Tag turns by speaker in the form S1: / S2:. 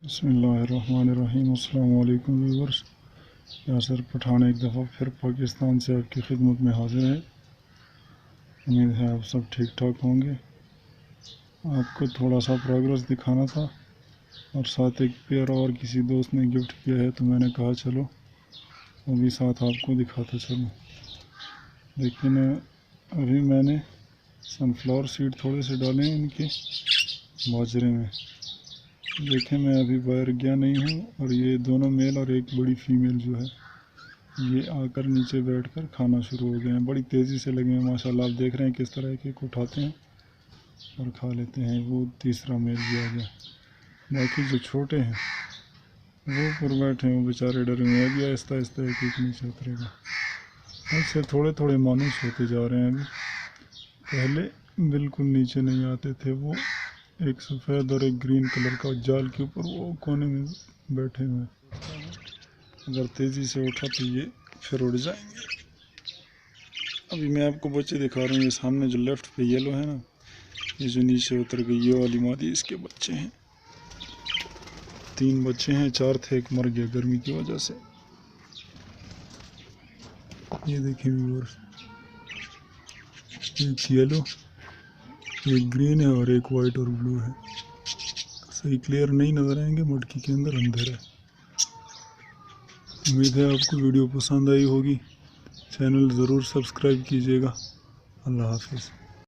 S1: बिस्मिल्लाहिर्रहमानिर्रहीम। अस्सलाम वालेकुम व्यूअर्स। यासर पठान एक दफ़ा फिर पाकिस्तान से आपकी खिदमत में हाजिर है। उम्मीद है आप सब ठीक ठाक होंगे। आपको थोड़ा सा प्रोग्रेस दिखाना था और साथ एक पेयर और किसी दोस्त ने गिफ्ट किया है, तो मैंने कहा चलो वो भी साथ आपको दिखाता चलूँ। लेकिन अभी मैंने सनफ्लावर सीड थोड़े से डाले हैं इनके बाजरे में। देखें, मैं अभी बाहर गया नहीं हूँ और ये दोनों मेल और एक बड़ी फीमेल जो है ये आकर नीचे बैठकर खाना शुरू हो गए हैं। बड़ी तेज़ी से लगे हैं माशाल्लाह। आप देख रहे हैं किस तरह के उठाते हैं और खा लेते हैं। वो तीसरा मेल भी आ गया। बाकी जो छोटे हैं वो ऊपर बैठे हैं, वो बेचारे डरे हुए हैं। अभी आहिस्ता आहिस्ता एक नीचे उतरेगा। ऐसे थोड़े थोड़े मानूस होते जा रहे हैं। अभी पहले बिल्कुल नीचे नहीं आते थे। वो एक सफ़ेद और एक ग्रीन कलर का जाल के ऊपर वो कोने में बैठे हुए हैं। अगर तेज़ी से उठा तो ये फिर उड़ जाएंगे। अभी मैं आपको बच्चे दिखा रहा हूँ। ये सामने जो लेफ्ट पे येलो है ना, ये जो नीचे उतर गई ये वाली मादी, इसके बच्चे हैं। 3 बच्चे हैं, 4 थे, एक मर गया गर्मी की वजह से। ये देखिए व्यूअर्स, एक येलो, एक ग्रीन है और एक वाइट और ब्लू है। सही क्लियर नहीं नज़र आएंगे, मटकी के अंदर अंदर है। उम्मीद है आपको वीडियो पसंद आई होगी। चैनल ज़रूर सब्सक्राइब कीजिएगा। अल्लाह हाफिज़।